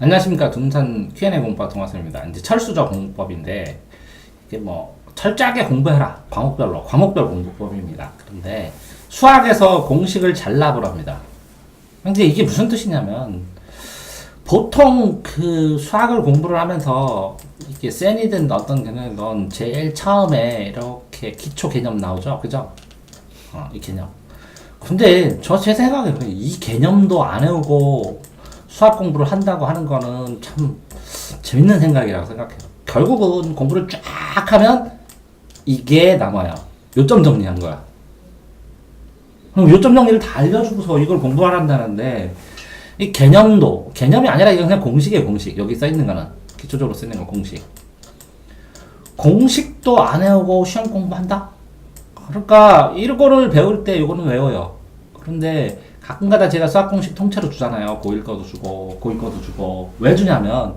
안녕하십니까. 둔산 Q&A 공부과 동화쌤입니다. 이제 철수저 공부법인데, 이게 뭐, 철저하게 공부해라. 과목별로, 과목별 공부법입니다. 그런데 수학에서 공식을 잘라보랍니다. 근데 이게 무슨 뜻이냐면, 보통 그 수학을 공부를 하면서, 이게 센이든 어떤 개념이든 제일 처음에 이렇게 기초 개념 나오죠? 그죠? 이 개념. 근데 제 생각에 이 개념도 안 외우고, 수학 공부를 한다고 하는 거는 참 재밌는 생각이라고 생각해요. 결국은 공부를 쫙 하면 이게 남아요. 요점 정리한 거야. 그럼 요점 정리를 다 알려주고서 이걸 공부하란다는데, 이 개념이 아니라 이건 그냥 공식이에요, 공식. 여기 써있는 거는. 기초적으로 쓰는 거 공식. 공식도 안 외우고 시험 공부한다? 그러니까 이거를 배울 때 이거는 외워요. 그런데 가끔가다 제가 수학 공식 통째로 주잖아요. 고1 거도 주고 고2 거도 주고. 왜 주냐면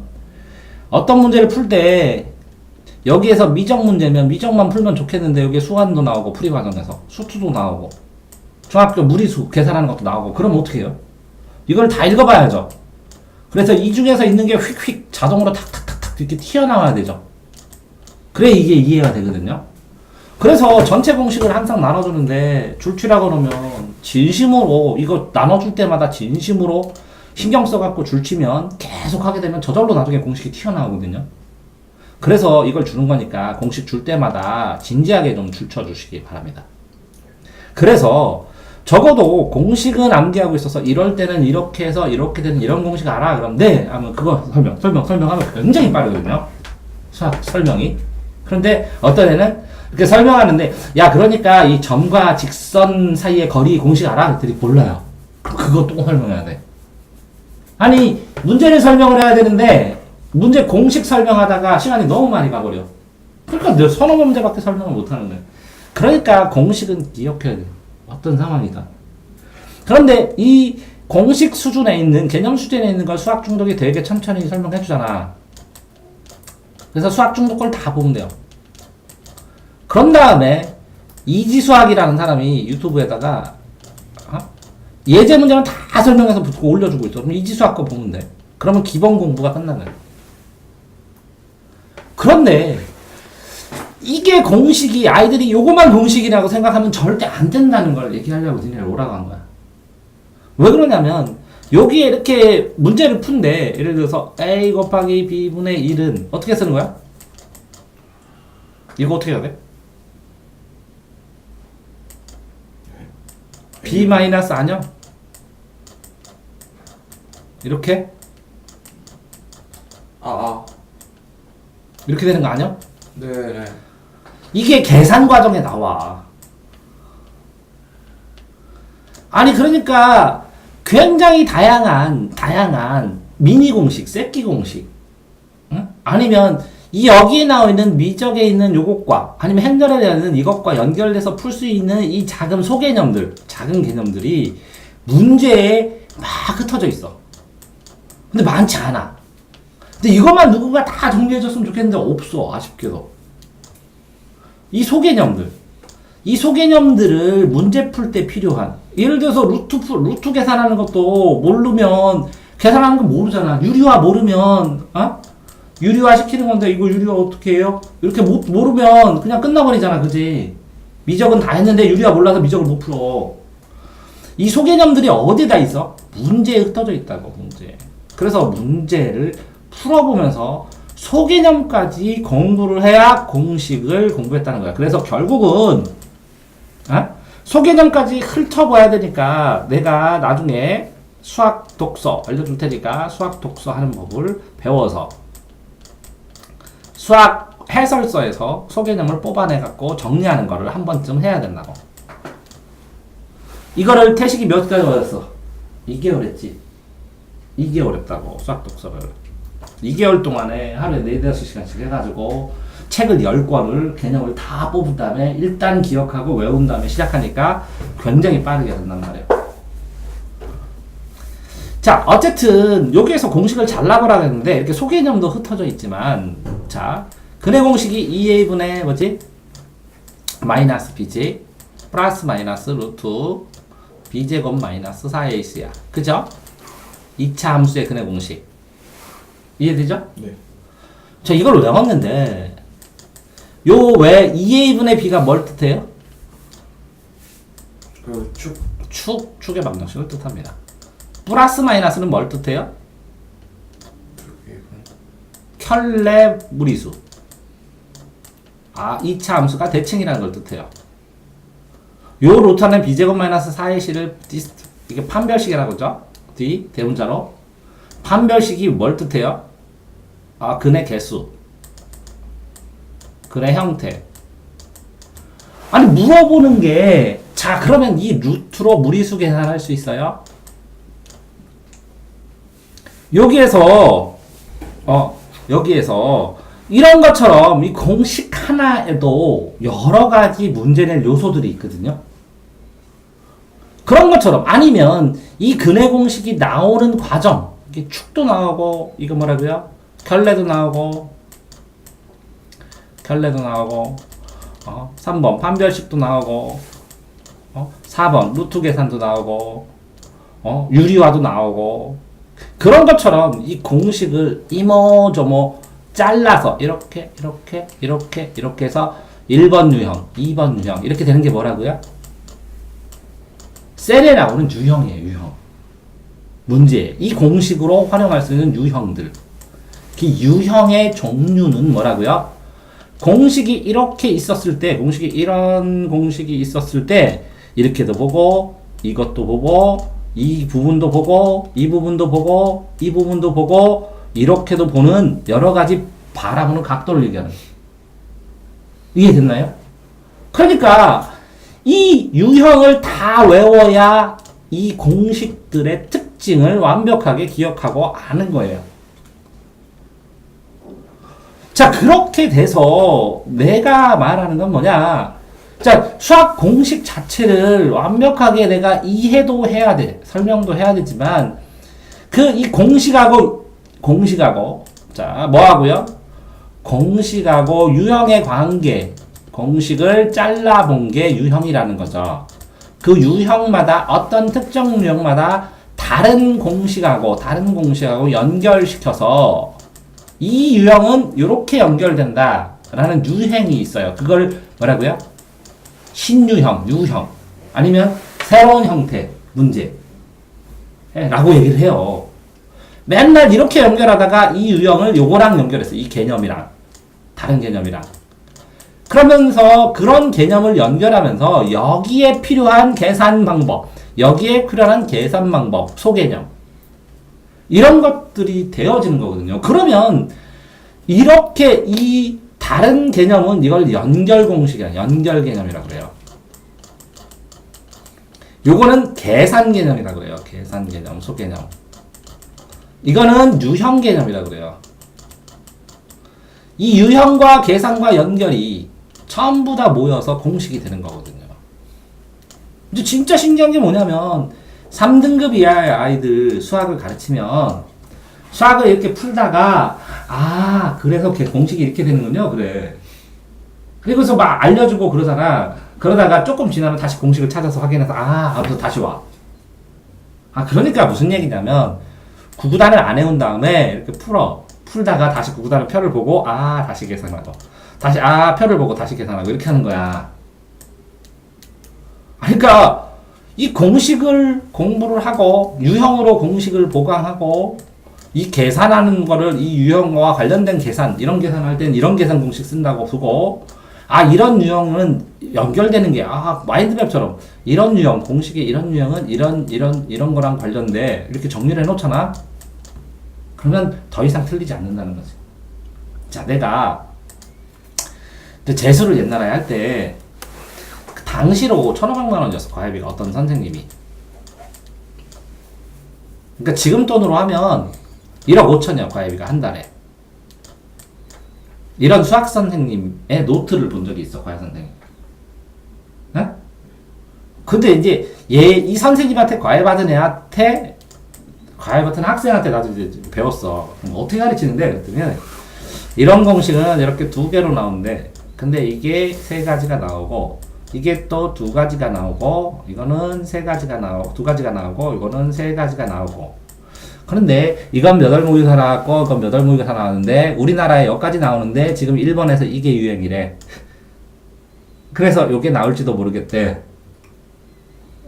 어떤 문제를 풀 때 여기에서 미적 문제면 미적만 풀면 좋겠는데 여기에 수완도 나오고 풀이 과정에서 수투도 나오고 중학교 무리수 계산하는 것도 나오고 그럼 어떻게 해요? 이걸 다 읽어봐야죠. 그래서 이 중에서 있는 게 휙휙 자동으로 탁탁탁탁 이렇게 튀어나와야 되죠. 그래 이게 이해가 되거든요. 그래서 전체 공식을 항상 나눠주는데 줄치라고 그러면 진심으로 이거 나눠줄 때마다 진심으로 신경 써갖고 줄치면 계속 하게 되면 저절로 나중에 공식이 튀어나오거든요. 그래서 이걸 주는 거니까 공식 줄 때마다 진지하게 좀 줄쳐주시기 바랍니다. 그래서 적어도 공식은 암기하고 있어서 이럴 때는 이렇게 해서 이렇게 되는 이런 공식 알아? 그런데 하면 그거 설명하면 굉장히 빠르거든요. 수학 설명이. 그런데 어떤 애는 이렇게 설명하는데 야 그러니까 이 점과 직선 사이의 거리 공식 알아? 그랬더니 몰라요. 그거 또 설명해야 돼. 아니 문제를 설명을 해야 되는데 문제 공식 설명하다가 시간이 너무 많이 가버려. 그러니까 내 서너 문제밖에 설명을 못하는 거야. 그러니까 공식은 기억해야 돼. 어떤 상황이다. 그런데 이 공식 수준에 있는 개념 수준에 있는 걸 수학 중독이 되게 천천히 설명해 주잖아. 그래서 수학 중독 걸 다 보면 돼요. 그런 다음에 이지수학이라는 사람이 유튜브에다가 예제 문제는 다 설명해서 붙고 올려주고 있어. 그럼 이지수학 거 보면 돼. 그러면 기본 공부가 끝나는. 그런데 이게 공식이 아이들이 요거만 공식이라고 생각하면 절대 안 된다는 걸 얘기하려고 니네를 오라고 한 거야. 왜 그러냐면 여기에 이렇게 문제를 푼데 예를 들어서 A 곱하기 B분의 1은 어떻게 쓰는 거야? 이거 어떻게 해야 돼? B 마이너스 아니야? 이렇게? 이렇게 되는 거 아니야? 네네. 이게 계산 과정에 나와. 아니 그러니까 굉장히 다양한 미니 공식, 새끼 공식, 응? 아니면 이 여기에 나와 있는 미적에 있는 요것과 아니면 행렬에 있는 이것과 연결돼서 풀 수 있는 이 작은 소개념들, 작은 개념들이 문제에 막 흩어져 있어. 근데 많지 않아. 근데 이것만 누군가 다 정리해줬으면 좋겠는데 없어. 아쉽게도. 이 소개념들을 문제 풀 때 필요한. 예를 들어서 루트 계산하는 것도 모르면 계산하는 거 모르잖아. 유리화 모르면 유리화 시키는 건데 이거 유리화 어떻게 해요? 이렇게 모르면 그냥 끝나버리잖아. 그지? 미적은 다 했는데 유리화 몰라서 미적을 못 풀어. 이 소개념들이 어디다 있어? 문제에 흩어져 있다고. 문제. 그래서 문제를 풀어보면서 소개념까지 공부를 해야 공식을 공부했다는 거야. 그래서 결국은 소개념까지 훑어봐야 되니까 내가 나중에 수학 독서 알려줄 테니까 수학 독서 하는 법을 배워서 수학 해설서에서 소개념을 뽑아내갖고 정리하는 거를 한 번쯤 해야 된다고. 이거를 태식이 몇 가지 받았어? 2개월 했지. 2개월 했다고 수학 독서를. 2개월 동안에 하루에 4-5시간씩 해가지고 책을 10권을 개념을 다 뽑은 다음에 일단 기억하고 외운 다음에 시작하니까 굉장히 빠르게 된단 말이에요. 자 어쨌든 여기에서 공식을 잘라보라 했는데 이렇게 소개념도 흩어져 있지만 자 근의 공식이 2a분의 뭐지? 마이너스 bj 플러스 마이너스 루트 b제곱 마이너스 4ac야. 그죠? 2차 함수의 근의 공식. 이해되죠? 네. 저 이걸 외웠는데 요 왜 2a분의 b가 뭘 뜻해요? 그 축의 방정식을 뜻합니다. 플러스 마이너스는 뭘 뜻해요? 켤레 무리수. 2차 함수가 대칭이라는 걸 뜻해요. 요 루트는 b제곱 마이너스 4의 c를 이게 판별식이라고 하죠. D 대문자로. 판별식이 뭘 뜻해요? 근의 개수. 근의 형태. 아니 물어보는 게 자 그러면 이 루트로 무리수 계산할 수 있어요? 여기에서 이런 것처럼 이 공식 하나에도 여러 가지 문제 낼 요소들이 있거든요. 그런 것처럼 아니면 이 근의 공식이 나오는 과정 이게 축도 나오고 이거 뭐라고요? 켤레도 나오고 3번 판별식도 나오고 4번 루트 계산도 나오고 유리화도 나오고 그런 것처럼 이 공식을 이모저모 잘라서 이렇게 해서 1번 유형, 2번 유형 이렇게 되는 게 뭐라고요? 셀에 나오는 유형이에요. 유형. 문제. 이 공식으로 활용할 수 있는 유형들. 그 유형의 종류는 뭐라고요? 공식이 이렇게 있었을 때, 이런 공식이 있었을 때 이렇게도 보고 이것도 보고 이 부분도 보고 이 부분도 보고 이 부분도 보고 이렇게도 보는 여러 가지 바라보는 각도를 얘기하는 거예요. 이해됐나요? 그러니까 이 유형을 다 외워야 이 공식들의 특징을 완벽하게 기억하고 아는 거예요. 자, 그렇게 돼서 내가 말하는 건 뭐냐? 자, 수학 공식 자체를 완벽하게 내가 이해도 해야 돼. 설명도 해야 되지만 이 공식하고 자, 뭐 하고요? 공식하고 유형의 관계, 공식을 잘라본 게 유형이라는 거죠. 그 유형마다 어떤 특정 유형마다 다른 공식하고 연결시켜서 이 유형은 이렇게 연결된다 라는 유행이 있어요. 그걸 뭐라고요? 신유형, 유형 아니면 새로운 형태, 문제 라고 얘기를 해요. 맨날 이렇게 연결하다가 이 유형을 요거랑 연결했어요. 이 개념이랑 다른 개념이랑 그러면서 그런 개념을 연결하면서 여기에 필요한 계산 방법, 소개념 이런 것들이 되어지는 거거든요. 그러면 이렇게 이 다른 개념은 이걸 연결 공식이야. 연결 개념이라고 그래요. 요거는 계산 개념이라고 그래요. 계산 개념, 소개념. 이거는 유형 개념이라고 그래요. 이 유형과 계산과 연결이 전부 다 모여서 공식이 되는 거거든요. 근데 진짜 신기한 게 뭐냐면 3등급 이하의 아이들 수학을 가르치면 수학을 이렇게 풀다가 그래서 공식이 이렇게 되는군요. 그래. 그리고서 막 알려주고 그러다가 조금 지나면 다시 공식을 찾아서 확인해서 하면서 다시 와. 그러니까 무슨 얘기냐면 구구단을 안 해온 다음에 이렇게 풀다가 다시 구구단을 표를 보고 다시 계산하고 다시 표를 보고 다시 계산하고 이렇게 하는 거야. 그러니까 이 공식을 공부를 하고 유형으로 공식을 보강하고 이 계산하는 거를 이 유형과 관련된 계산 이런 계산할 땐 이런 계산 공식 쓴다고 쓰고 이런 유형은 연결되는 게 마인드맵처럼 이런 유형 공식의 이런 유형은 이런 거랑 관련돼 이렇게 정리를 해놓잖아. 그러면 더 이상 틀리지 않는다는 거지. 자, 내가 재수를 옛날에 할 때 당시로 1,500만 원이었어. 과외비가 어떤 선생님이. 그러니까 지금 돈으로 하면 1억 5천이야. 과외비가 한 달에. 이런 수학 선생님의 노트를 본 적이 있어. 과외 선생님. 네? 근데 이제 이 선생님한테 과외 받은 학생한테 나도 이제 배웠어. 어떻게 가르치는데? 그랬더니 이런 공식은 이렇게 2개로 나오는데 근데 이게 3가지가 나오고 이게 또 2가지가 나오고 이거는 3가지가 나오고 2가지가 나오고 이거는 3가지가 나오고 그런데 이건 몇 월 모의고사 나왔고 이건 몇 월 모의고사 나왔는데 우리나라에 여기까지 나오는데 지금 일본에서 이게 유행이래. 그래서 요게 나올지도 모르겠대.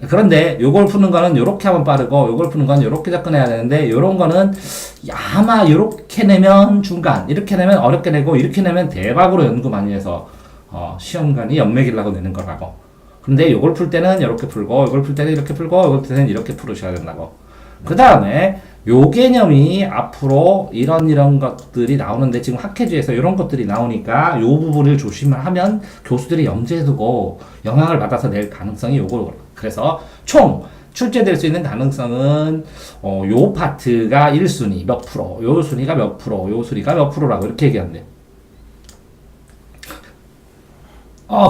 그런데 요걸 푸는 거는 요렇게 하면 빠르고 요걸 푸는 건 요렇게 접근해야 되는데 요런 거는 아마 요렇게 내면 중간, 이렇게 내면 어렵게 내고 이렇게 내면 대박으로 연구 많이 해서 시험관이 연맥이라고 내는 거라고. 근데 요걸 풀 때는 요렇게 풀고 요걸 풀 때는 이렇게 풀고 요걸 풀 때는 이렇게 풀으셔야 된다고. 그 다음에 요 개념이 앞으로 이런 것들이 나오는데 지금 학회지에서 이런 것들이 나오니까 요 부분을 조심하면 교수들이 염두에두고 영향을 받아서 낼 가능성이 요거. 그래서 총 출제될 수 있는 가능성은 요 파트가 1순위 몇 프로, 요 순위가 몇 프로, 요 순위가 몇 프로라고 이렇게 얘기한대.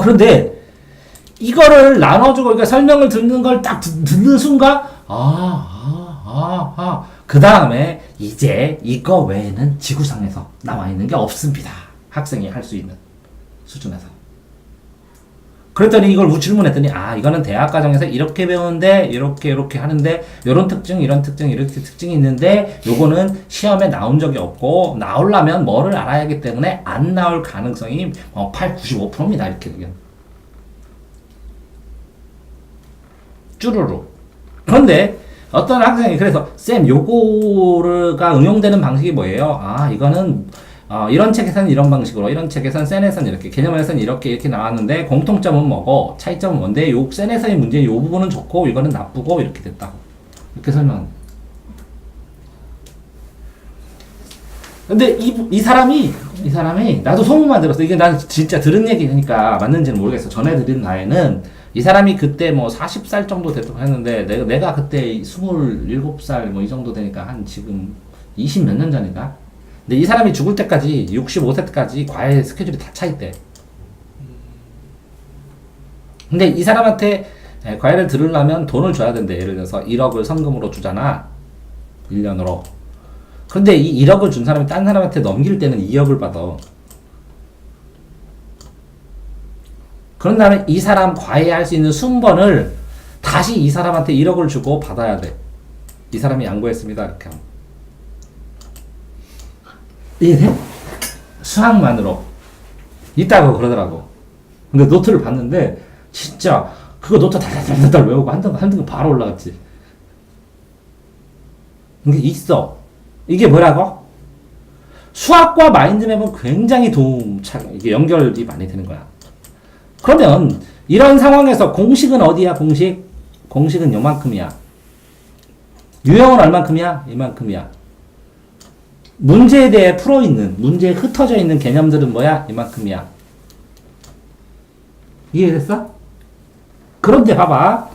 그런데 이거를 나눠주고 이거 설명을 듣는 걸 딱 듣는 순간 그 다음에 이제 이거 외에는 지구상에서 나와 있는 게 없습니다. 학생이 할 수 있는 수준에서. 그랬더니 이걸 질문했더니 이거는 대학 과정에서 이렇게 배우는데 이렇게 하는데 이런 특징 이런 특징 이렇게 특징이 있는데 요거는 시험에 나온 적이 없고 나오려면 뭐를 알아야 하기 때문에 안 나올 가능성이 95%입니다. 이렇게 되면 쭈루루. 그런데 어떤 학생이 그래서 쌤 요거가 응용되는 방식이 뭐예요? 이거는 이런 책에서는 이런 방식으로, 이런 책에서는 센에서는 이렇게, 개념에서는 이렇게 나왔는데 공통점은 뭐고 차이점은 뭔데 요 센에서의 문제 요 부분은 좋고 이거는 나쁘고 이렇게 됐다고 이렇게 설명. 근데 이 사람이 나도 소문만 들었어. 이게 난 진짜 들은 얘기니까 맞는지는 모르겠어. 전에 들은 나이는 이 사람이 그때 뭐 40살 정도 됐다고 했는데 내가 그때 27살 뭐 이 정도 되니까 한 지금 20 몇 년 전인가? 근데 이 사람이 죽을 때까지 65세 때까지 과외 스케줄이 다 차 있대. 근데 이 사람한테 과외를 들으려면 돈을 줘야 된대. 예를 들어서 1억을 성금으로 주잖아. 1년으로. 근데 이 1억을 준 사람이 딴 사람한테 넘길 때는 2억을 받아. 그런 다음에 이 사람 과외할 수 있는 순번을 다시 이 사람한테 1억을 주고 받아야 돼. 이 사람이 양보했습니다. 이렇게 하면. 이해돼? 수학만으로. 있다고 그러더라고. 근데 노트를 봤는데, 진짜, 그거 노트 달달달달 외우고 한 등 바로 올라갔지. 이게 있어. 이게 뭐라고? 수학과 마인드맵은 굉장히 이게 연결이 많이 되는 거야. 그러면 이런 상황에서 공식은 어디야? 공식은 요만큼이야. 유형은 얼만큼이야? 이만큼이야. 문제에 대해 문제에 흩어져 있는 개념들은 뭐야? 이만큼이야. 이해됐어? 그런데 봐봐.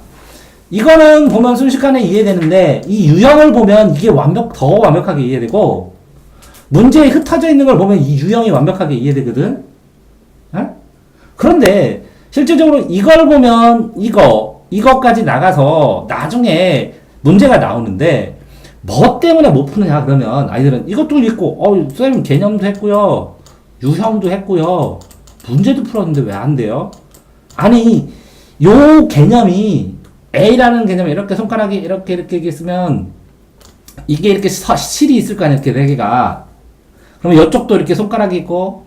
이거는 보면 순식간에 이해되는데 이 유형을 보면 이게 더 완벽하게 이해되고 문제에 흩어져 있는 걸 보면 이 유형이 완벽하게 이해되거든? 그런데 실질적으로 이걸 보면 이거까지 나가서 나중에 문제가 나오는데 뭐 때문에 못 푸느냐 그러면 아이들은 이것도 있고 쌤 개념도 했고요. 유형도 했고요. 문제도 풀었는데 왜 안 돼요? 아니 요 개념이 A라는 개념이 이렇게 손가락이 이렇게 있으면 이게 이렇게 실이 있을 거 아니야. 이렇게 4개가. 그러면 이쪽도 이렇게 손가락이 있고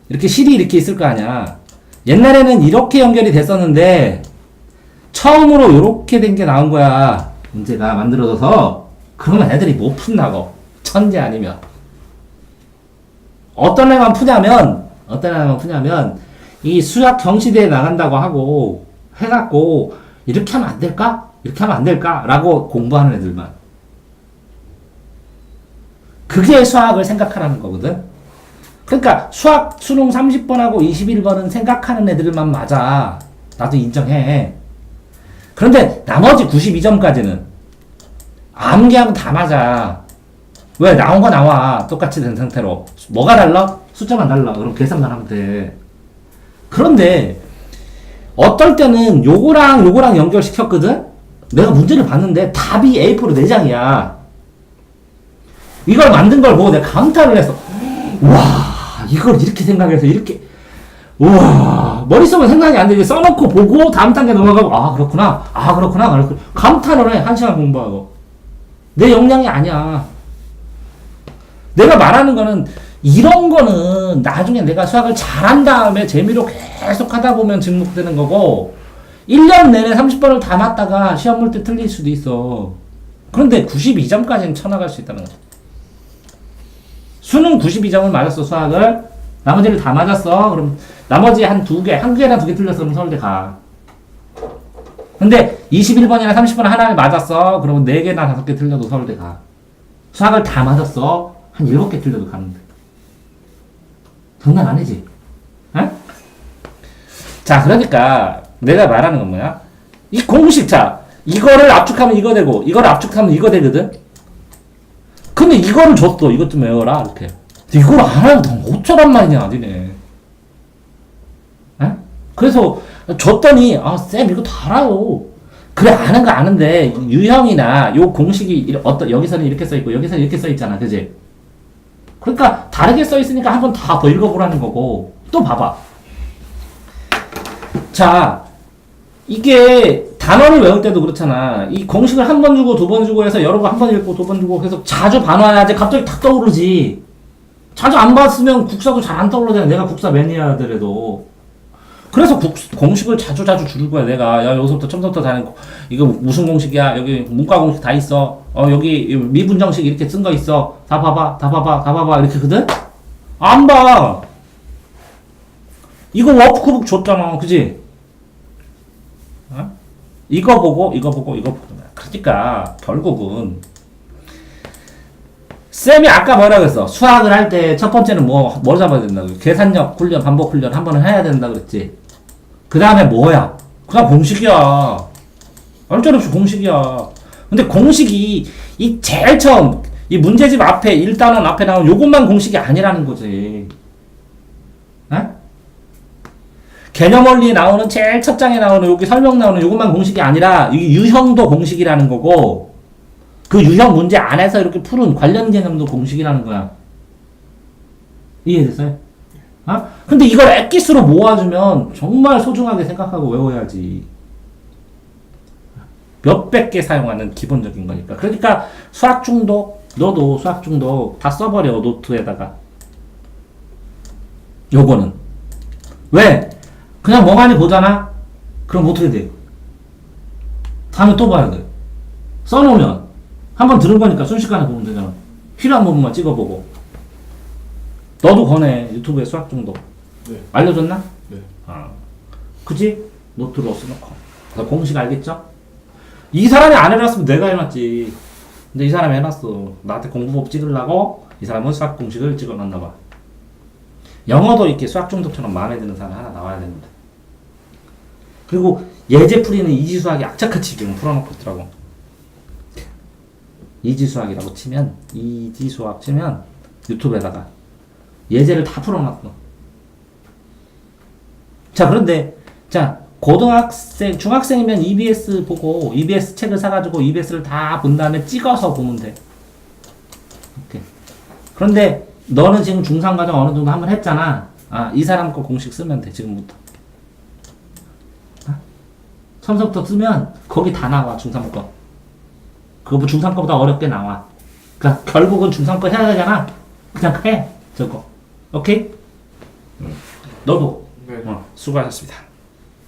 이렇게 실이 이렇게 있을 거 아니야. 옛날에는 이렇게 연결이 됐었는데 처음으로 이렇게 된 게 나온 거야. 문제가 만들어져서. 그러면 애들이 못 푼다고. 천재 아니면. 어떤 애만 푸냐면 이 수학 경시대에 나간다고 하고 해갖고 이렇게 하면 안 될까? 이렇게 하면 안 될까? 라고 공부하는 애들만. 그게 수학을 생각하라는 거거든. 그러니까 수학 수능 30번하고 21번은 생각하는 애들만 맞아. 나도 인정해. 그런데 나머지 92점까지는 암기하고 다 맞아. 왜? 나온 거 나와. 똑같이 된 상태로. 뭐가 달라? 숫자만 달라. 그럼 계산만 하면 돼. 그런데 어떨 때는 요거랑 연결시켰거든? 내가 문제를 봤는데 답이 A4 4장이야. 이걸 만든 걸 보고 내가 감탄을 했어. 와, 이걸 이렇게 생각해서 이렇게, 우와, 머릿속은 생각이 안 되지. 써놓고 보고 다음 단계 넘어가고, 그렇구나. 감탄을 해. 1시간 공부하고. 내 역량이 아니야. 내가 말하는 거는 이런 거는 나중에 내가 수학을 잘한 다음에 재미로 계속 하다 보면 증목되는 거고 1년 내내 30번을 다 맞다가 시험 볼 때 틀릴 수도 있어. 그런데 92점까지는 쳐나갈 수 있다는 거죠. 수능 92점을 맞았어, 수학을. 나머지를 다 맞았어. 그럼 나머지 한 개나 두 개 틀렸으면 서울대 가. 근데 21번이나 30번 하나를 맞았어. 그러면 4개나 5개 틀려도 서울대 가. 수학을 다 맞았어. 한 7개 틀려도 가는데. 장난 아니지? 에? 자, 그러니까 내가 말하는 건 뭐야? 이 공식, 자, 이거를 압축하면 이거 되고, 이거를 압축하면 이거 되거든? 근데 이거를 줬어. 이것 좀 외워라. 이렇게. 근데 이걸 안 하면 너 어쩌란 말이냐, 니네. 에? 그래서 줬더니, 아, 쌤, 이거 다 알아요. 그래, 아는 거 아는데, 유형이나 요 공식이 여기서는 이렇게 써있고, 여기서는 이렇게 써있잖아. 그지? 그러니까, 다르게 써있으니까 한 번 다 더 읽어보라는 거고, 또 봐봐. 자, 이게 단어를 외울 때도 그렇잖아. 이 공식을 한 번 주고 두 번 주고 해서 여러 번 한 번 읽고 두 번 주고 계속 자주 봐놔야지 갑자기 탁 떠오르지. 자주 안 봤으면 국사도 잘 안 떠오르잖아. 내가 국사 매니아더라도. 그래서 공식을 자주 주는 거야. 내가 야 여기서부터 처음부터 다 이거 무슨 공식이야? 여기 문과 공식 다 있어. 여기 미분정식 이렇게 쓴 거 있어. 다 봐봐 이렇게거든. 안 봐. 이거 워크북 줬잖아, 그지? 어? 이거 보고. 그러니까 결국은 쌤이 아까 뭐라 그랬어? 수학을 할 때 첫 번째는 뭘 잡아야 된다고? 계산력 훈련, 반복 훈련 한 번은 해야 된다 그랬지. 그 다음에 뭐야? 그냥 공식이야. 얼쩔없이 공식이야. 근데 공식이 이 제일 처음 이 문제집 앞에 1단원 앞에 나온 요것만 공식이 아니라는 거지. 에? 개념 원리에 나오는 제일 첫 장에 나오는 여기 설명 나오는 요것만 공식이 아니라 이 유형도 공식이라는 거고 그 유형 문제 안에서 이렇게 푸는 관련 개념도 공식이라는 거야. 이해됐어요? 어? 근데 이걸 엑기스로 모아주면 정말 소중하게 생각하고 외워야지. 몇백 개 사용하는 기본적인 거니까. 그러니까 수학 중독, 너도 수학 중독 다 써버려, 노트에다가. 요거는. 왜? 그냥 멍하니 보잖아? 그럼 어떻게 돼? 다음에 또 봐야 돼. 써놓으면. 한번 들은 거니까 순식간에 보면 되잖아. 필요한 부분만 찍어보고. 너도 권해. 유튜브에 수학 중독. 네. 알려줬나? 네. 그지? 노트로 써놓고. 공식 알겠죠? 이 사람이 안 해놨으면 내가 해놨지. 근데 이 사람이 해놨어. 나한테 공부법 찍으려고 이 사람은 수학 공식을 찍어놨나봐. 영어도 이렇게 수학 중독처럼 마음에 드는 사람 하나 나와야 되는데. 그리고 예제 풀이는 이지수학이 악착같이 지금 풀어놓고 있더라고. 이지수학이라고 치면, 이지수학 치면 유튜브에다가 예제를 다 풀어놨어. 자, 그런데, 자, 고등학생, 중학생이면 EBS 보고, EBS 책을 사가지고 EBS를 다 본 다음에 찍어서 보면 돼. 이렇게. 그런데, 너는 지금 중3과정 어느 정도 한번 했잖아. 아, 이 사람 거 공식 쓰면 돼, 지금부터. 처음부터 쓰면, 거기 다 나와, 중3 거. 그거 중3 거보다 어렵게 나와. 그니까, 결국은 중3 거 해야 되잖아. 그냥 해, 저거. 오케이? 너도. 네. 수고하셨습니다.